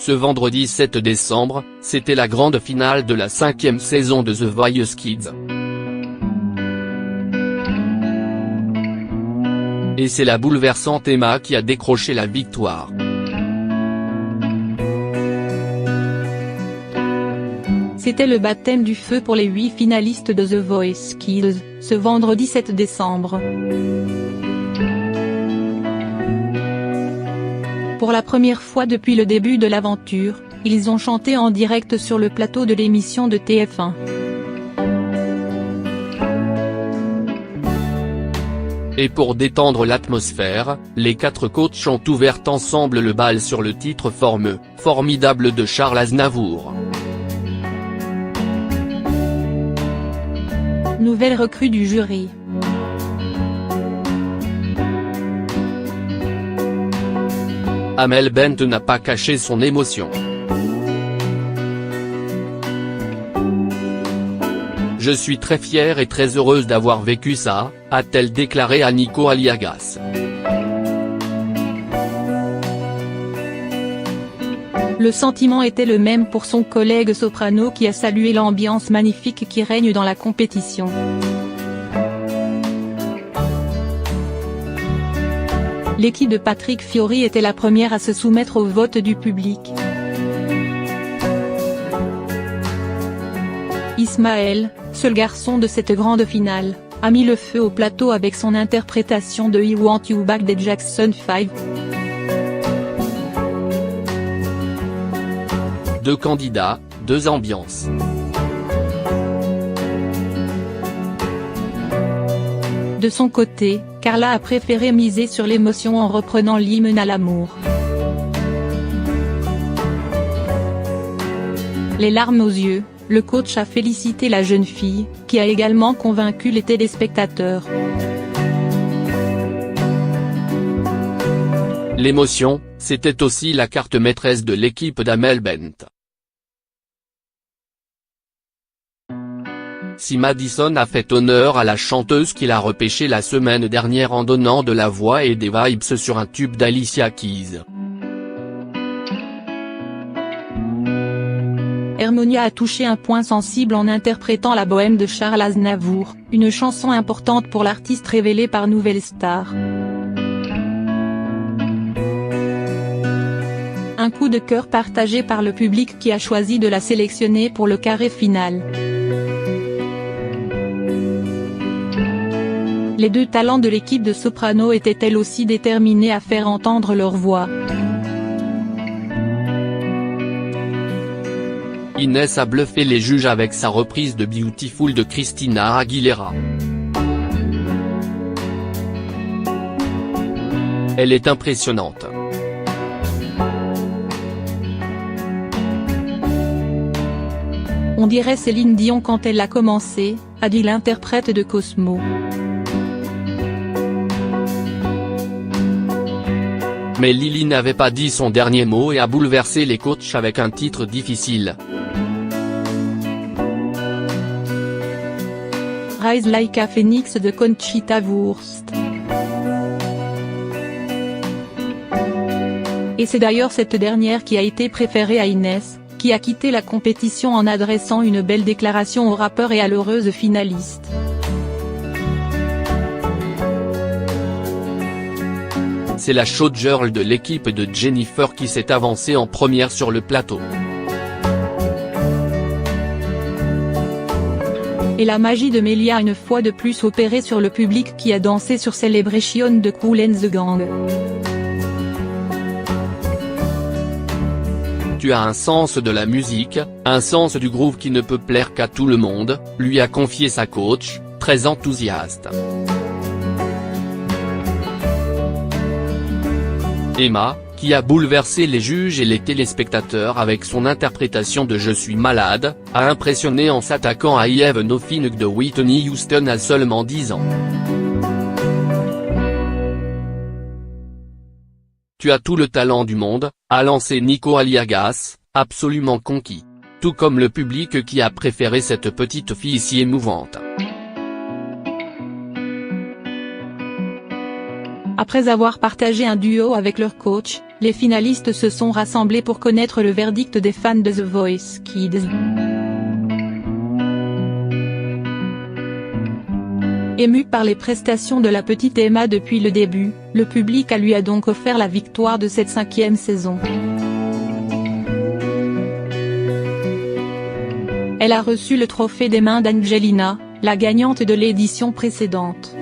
Ce vendredi 7 décembre, c'était la grande finale de la 5e saison de The Voice Kids. Et c'est la bouleversante Emma qui a décroché la victoire. C'était le baptême du feu pour les 8 finalistes de The Voice Kids, ce vendredi 7 décembre. Pour la première fois depuis le début de l'aventure, ils ont chanté en direct sur le plateau de l'émission de TF1. Et pour détendre l'atmosphère, les 4 coachs ont ouvert ensemble le bal sur le titre Formidable de Charles Aznavour. Nouvelle recrue du jury. Amel Bent n'a pas caché son émotion. Je suis très fière et très heureuse d'avoir vécu ça, a-t-elle déclaré à Nico Aliagas. Le sentiment était le même pour son collègue soprano qui a salué l'ambiance magnifique qui règne dans la compétition. L'équipe de Patrick Fiori était la première à se soumettre au vote du public. Ismaël, seul garçon de cette grande finale, a mis le feu au plateau avec son interprétation de I Want You Back des Jackson 5. 2 candidats, 2 ambiances. De son côté, Carla a préféré miser sur l'émotion en reprenant l'hymne à l'amour. Les larmes aux yeux, le coach a félicité la jeune fille, qui a également convaincu les téléspectateurs. L'émotion, c'était aussi la carte maîtresse de l'équipe d'Amel Bent. Si Madison a fait honneur à la chanteuse qu'il a repêchée la semaine dernière en donnant de la voix et des vibes sur un tube d'Alicia Keys. Harmonia a touché un point sensible en interprétant La Bohème de Charles Aznavour, une chanson importante pour l'artiste révélée par Nouvelle Star. Un coup de cœur partagé par le public qui a choisi de la sélectionner pour le carré final. Les 2 talents de l'équipe de soprano étaient elles aussi déterminés à faire entendre leur voix. Inès a bluffé les juges avec sa reprise de Beautiful de Christina Aguilera. Elle est impressionnante. On dirait Céline Dion quand elle a commencé, a dit l'interprète de Cosmo. Mais Lily n'avait pas dit son dernier mot et a bouleversé les coachs avec un titre difficile. Rise Like a Phoenix de Conchita Wurst. Et c'est d'ailleurs cette dernière qui a été préférée à Inès, qui a quitté la compétition en adressant une belle déclaration au rappeur et à l'heureuse finaliste. C'est la showgirl de l'équipe de Jennifer qui s'est avancée en première sur le plateau. Et la magie de Melia a une fois de plus opéré sur le public qui a dansé sur Celebration de Kool and the Gang. Tu as un sens de la musique, un sens du groove qui ne peut plaire qu'à tout le monde, lui a confié sa coach, très enthousiaste. Emma, qui a bouleversé les juges et les téléspectateurs avec son interprétation de Je suis malade, a impressionné en s'attaquant à I Have Nothing de Whitney Houston à seulement 10 ans. Tu as tout le talent du monde, a lancé Nico Aliagas, absolument conquis. Tout comme le public qui a préféré cette petite fille si émouvante. Après avoir partagé un duo avec leur coach, les finalistes se sont rassemblés pour connaître le verdict des fans de The Voice Kids. Ému par les prestations de la petite Emma depuis le début, le public lui a donc offert la victoire de cette 5e saison. Elle a reçu le trophée des mains d'Angelina, la gagnante de l'édition précédente.